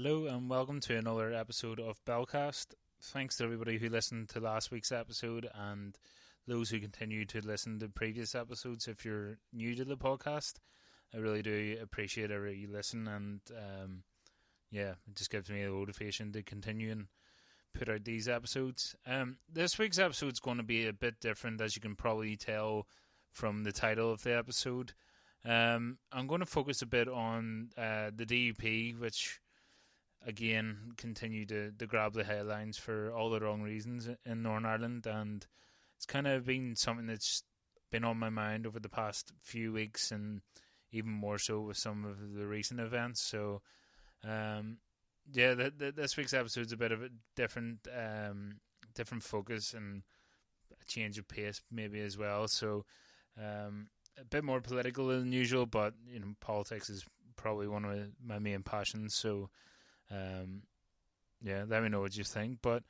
Hello and welcome to another episode of Belcast. Thanks to everybody who listened to last week's episode and those who continue to listen to previous episodes. If you're new to the podcast, I really do appreciate every listen, and it just gives me a motivation to continue and put out these episodes. This week's episode is going to be a bit different, as you can probably tell from the title of the episode. I'm going to focus a bit on the DUP, which again continue to grab the headlines for all the wrong reasons in Northern Ireland, and it's kind of been something that's been on my mind over the past few weeks, and even more so with some of the recent events. So this week's episode is a bit of a different focus and a change of pace maybe as well. So a bit more political than usual, but politics is probably one of my main passions. So let me know what you think. But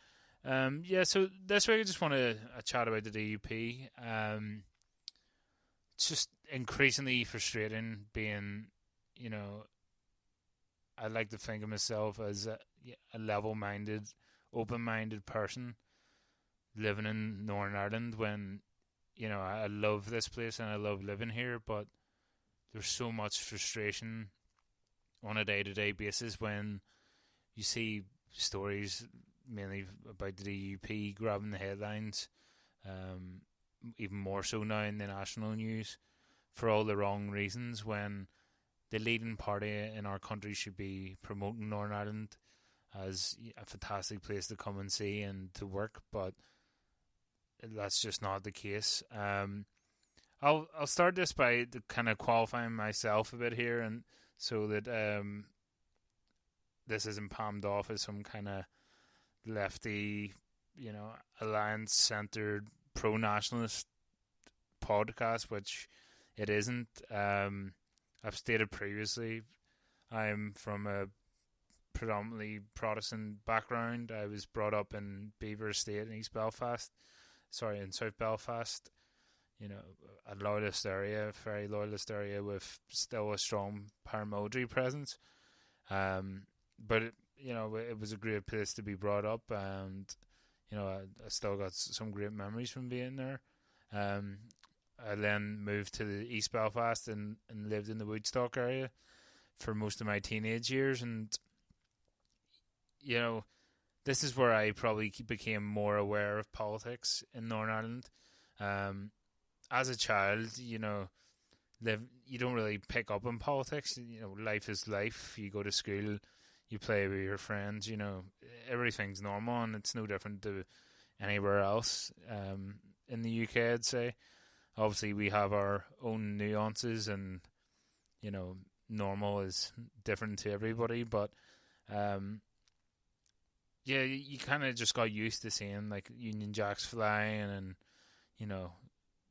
so this week I just want to chat about the DUP. It's just increasingly frustrating being, I like to think of myself as a level-minded, open-minded person living in Northern Ireland when, I love this place and I love living here, but there's so much frustration on a day-to-day basis when you see stories mainly about the DUP grabbing the headlines, even more so now in the national news, for all the wrong reasons, when the leading party in our country should be promoting Northern Ireland as a fantastic place to come and see and to work, but that's just not the case. I'll start this by kind of qualifying myself a bit here, and so that this isn't palmed off as some kind of lefty, alliance-centered pro-nationalist podcast, which it isn't. I've stated previously, I'm from a predominantly Protestant background. I was brought up in Beaver Estate in South Belfast. A loyalist area, very loyalist area with still a strong paramilitary presence. But it was a great place to be brought up, and I still got some great memories from being there. I then moved to the East Belfast and lived in the Woodstock area for most of my teenage years, and this is where I probably became more aware of politics in Northern Ireland. As a child, you don't really pick up on politics. Life is life. You go to school, you play with your friends. Everything's normal, and it's no different to anywhere else in the UK, I'd say. Obviously, we have our own nuances, and normal is different to everybody. But you kind of just got used to seeing like Union Jacks flying, and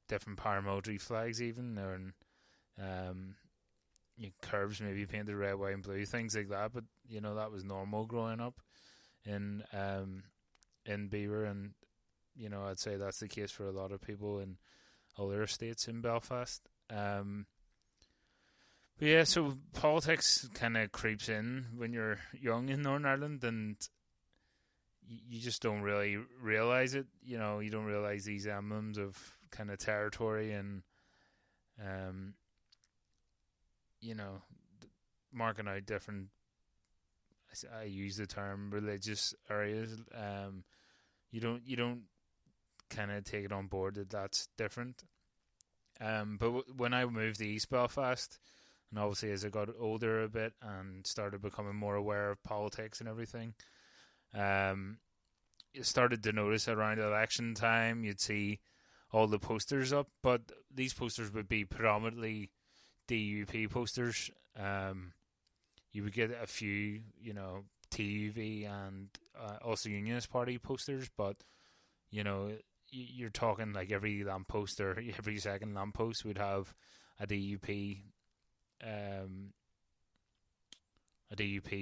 different paramilitary flags, even, or curbs maybe painted red, white, and blue, things like that. But that was normal growing up in Beaver, and I'd say that's the case for a lot of people in other estates in Belfast. So politics kind of creeps in when you're young in Northern Ireland, and you just don't really realize it. You don't realize these emblems of kind of territory and marking out different, I use the term, religious areas. You don't kind of take it on board that that's different. But when I moved to East Belfast, and obviously as I got older a bit and started becoming more aware of politics and everything, you started to notice around election time you'd see all the posters up, but these posters would be predominantly DUP posters. You would get a few, TUV and also Unionist Party posters, but you're talking like every lamppost or every second lamppost would have a DUP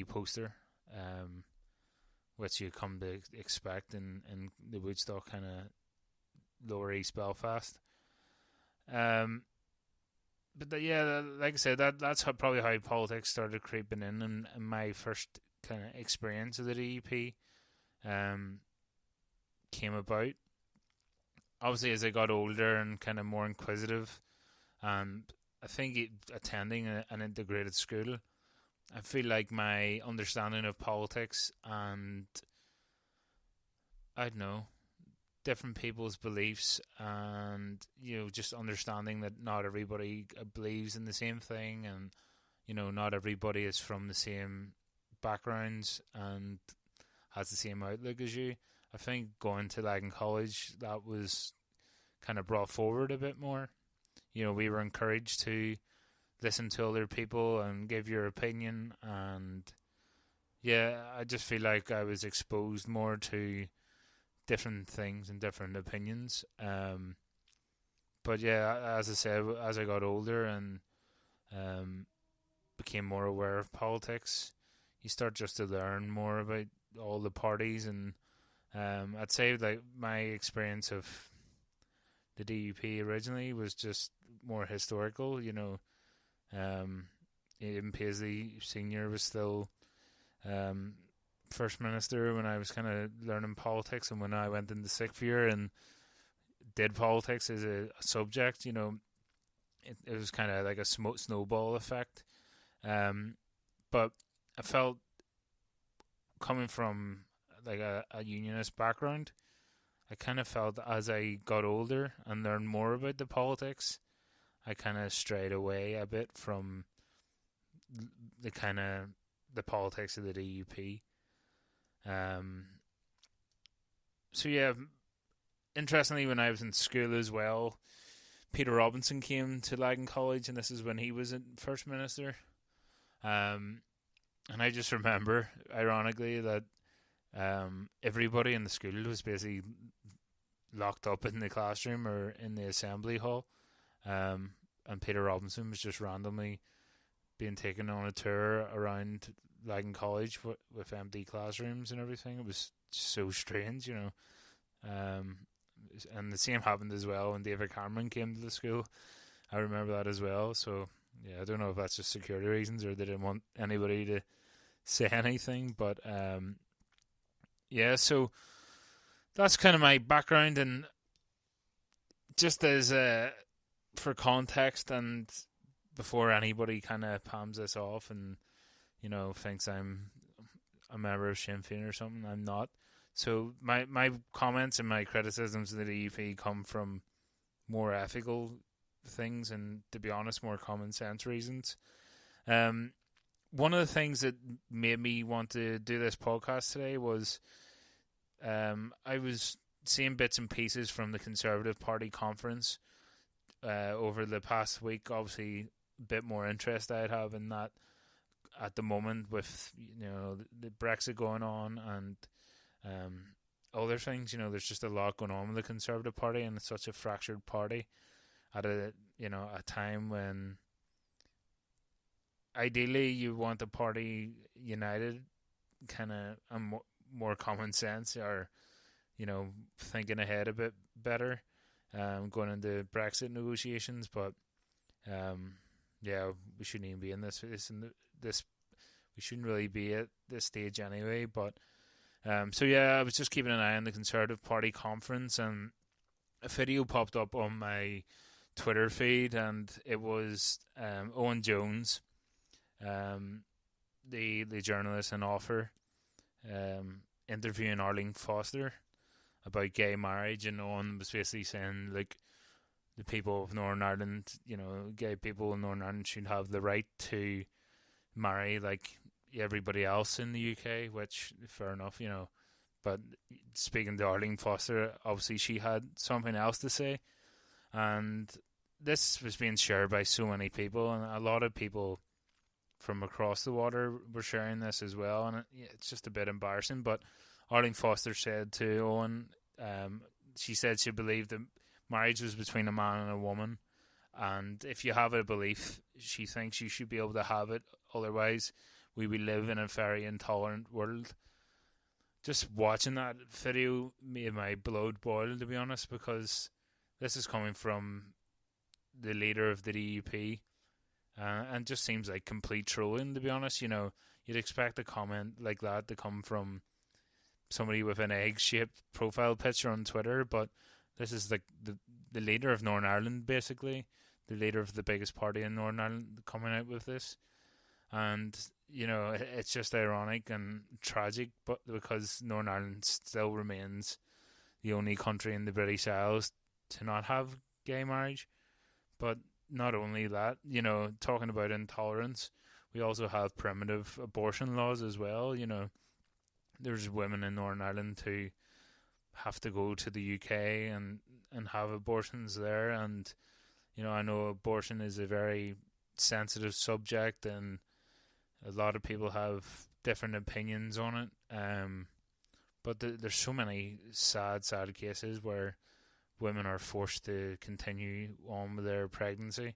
poster, which you come to expect in the Woodstock kind of lower East Belfast. Like I said, that's probably how politics started creeping in my first kind of experience of the DUP came about. Obviously, as I got older and kind of more inquisitive, and I think attending an integrated school, I feel like my understanding of politics and, I don't know, different people's beliefs, and just understanding that not everybody believes in the same thing, and not everybody is from the same backgrounds and has the same outlook as you. I think going to Lagan College, that was kind of brought forward a bit more. We were encouraged to listen to other people and give your opinion, and I just feel like I was exposed more to different things and different opinions. But yeah, as I said, as I got older and became more aware of politics, you start just to learn more about all the parties, and I'd say like my experience of the DUP originally was just more historical. Even Paisley Senior was still First Minister when I was kind of learning politics, and when I went into sixth year and did politics as a subject, it was kind of like a snowball effect. But I felt, coming from like a unionist background, I kind of felt as I got older and learned more about the politics, I kind of strayed away a bit from the politics of the DUP. So yeah, interestingly, when I was in school as well, Peter Robinson came to Lagan College, and this is when he was in First Minister. And I just remember, ironically, that everybody in the school was basically locked up in the classroom or in the assembly hall, and Peter Robinson was just randomly being taken on a tour around Lagan College with empty classrooms and everything. It was so strange, and the same happened as well when David Cameron came to the school. I remember that as well. So yeah, I don't know if that's just security reasons or they didn't want anybody to say anything, but so that's kind of my background. And just as for context, and before anybody kind of palms this off and thinks I'm a member of Sinn Fein or something, I'm not. So my comments and my criticisms of the DUP come from more ethical things and, to be honest, more common sense reasons. One of the things that made me want to do this podcast today was I was seeing bits and pieces from the Conservative Party conference over the past week. Obviously, a bit more interest I'd have in that at the moment with the Brexit going on and other things. There's just a lot going on with the Conservative Party, and it's such a fractured party at a time when ideally you want the party united, kind of more common sense, or thinking ahead a bit better going into Brexit negotiations. But we shouldn't even be in this. We shouldn't really be at this stage anyway. But I was just keeping an eye on the Conservative Party conference, and a video popped up on my Twitter feed, and it was Owen Jones, the journalist and author, interviewing Arlene Foster about gay marriage, and Owen was basically saying, like, the people of Northern Ireland, gay people in Northern Ireland should have the right to marry like everybody else in the UK, which, fair enough, but speaking to Arlene Foster, obviously she had something else to say, and this was being shared by so many people, and a lot of people from across the water were sharing this as well, and it's just a bit embarrassing. But Arlene Foster said to Owen, she said she believed that marriage was between a man and a woman, and if you have a belief, she thinks you should be able to have it, otherwise we will live in a very intolerant world. Just watching that video made my blood boil, to be honest, because this is coming from the leader of the DUP, and just seems like complete trolling, to be honest. you'd expect a comment like that to come from somebody with an egg-shaped profile picture on Twitter, but this is like the leader of Northern Ireland, basically, the leader of the biggest party in Northern Ireland, coming out with this. And, you know, it's just ironic and tragic, but because Northern Ireland still remains the only country in the British Isles to not have gay marriage. But not only that, you know, talking about intolerance, we also have primitive abortion laws as well. You know, there's women in Northern Ireland who have to go to the UK and have abortions there. And, you know, I know abortion is a very sensitive subject and a lot of people have different opinions on it. But there's so many sad cases where women are forced to continue on with their pregnancy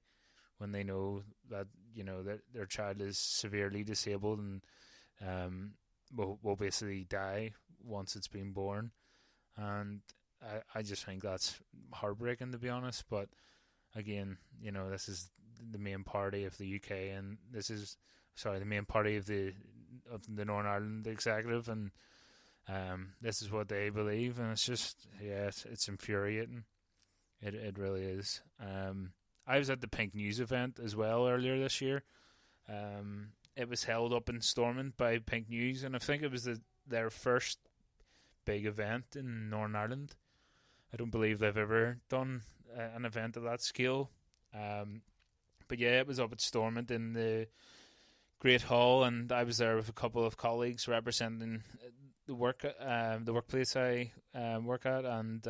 when they know that, you know, that their child is severely disabled and will basically die once it's been born. And I just think that's heartbreaking, to be honest. But again, you know, this is the main party of the UK, and the main party of the Northern Ireland executive, and this is what they believe, and it's just, yeah, it's infuriating. It really is. I was at the Pink News event as well earlier this year. It was held up in Stormont by Pink News, and I think it was their first big event in Northern Ireland. I don't believe they've ever done an event of that scale. But yeah, it was up at Stormont in the Great Hall, and I was there with a couple of colleagues representing the workplace I work at, and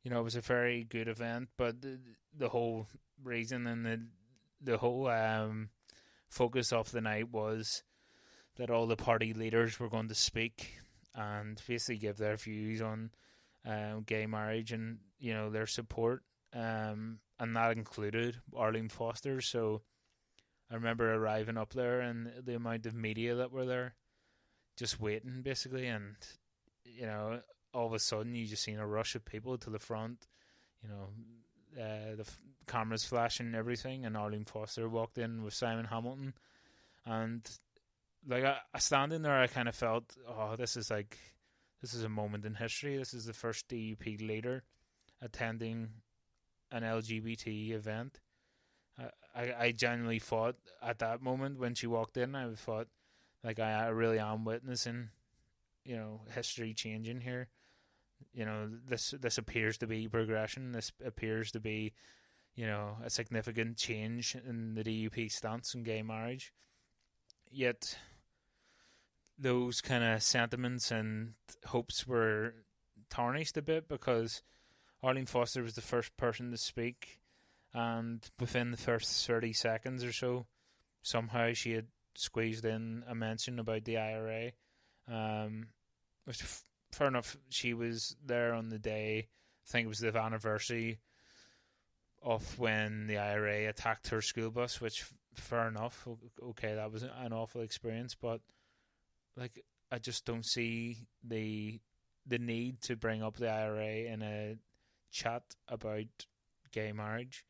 you know, it was a very good event. But the whole reason and the whole focus of the night was that all the party leaders were going to speak and basically give their views on gay marriage and, you know, their support, and that included Arlene Foster. So I remember arriving up there and the amount of media that were there just waiting, basically, and, you know, all of a sudden you just seen a rush of people to the front, you know, the cameras flashing and everything, and Arlene Foster walked in with Simon Hamilton, and like I standing there, I kind of felt, oh, this is a moment in history. This is the first DUP leader attending an LGBT event. I genuinely thought at that moment when she walked in, I thought, like, I really am witnessing, you know, history changing here. You know, this appears to be progression. This appears to be, you know, a significant change in the DUP stance on gay marriage. Yet those kind of sentiments and hopes were tarnished a bit because Arlene Foster was the first person to speak, and within the first 30 seconds or so, somehow she had squeezed in a mention about the IRA, which, fair enough, she was there on the day, I think it was the anniversary of when the IRA attacked her school bus, which, fair enough, okay, that was an awful experience, but, like, I just don't see the need to bring up the IRA in a chat about gay marriage.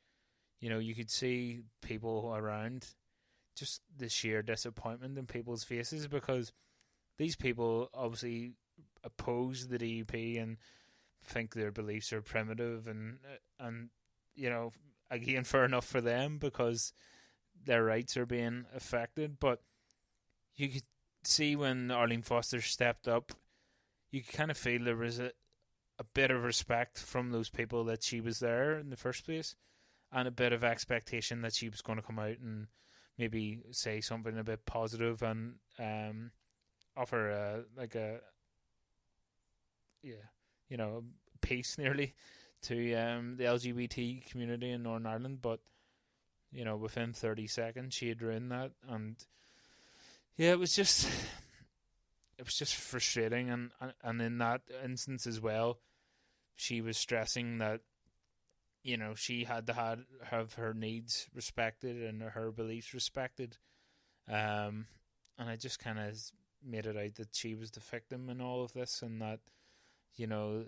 You know, you could see people around, just the sheer disappointment in people's faces, because these people obviously oppose the DUP and think their beliefs are primitive, and you know, again, fair enough for them because their rights are being affected. But you could see when Arlene Foster stepped up, you could kind of feel there was a bit of respect from those people that she was there in the first place, and a bit of expectation that she was going to come out and maybe say something a bit positive and offer peace nearly to the LGBT community in Northern Ireland. But, you know, within 30 seconds she had ruined that, and yeah, it was just frustrating, and in that instance as well, she was stressing that, you know, she had to have her needs respected and her beliefs respected, and I just kind of made it out that she was the victim in all of this, and that, you know,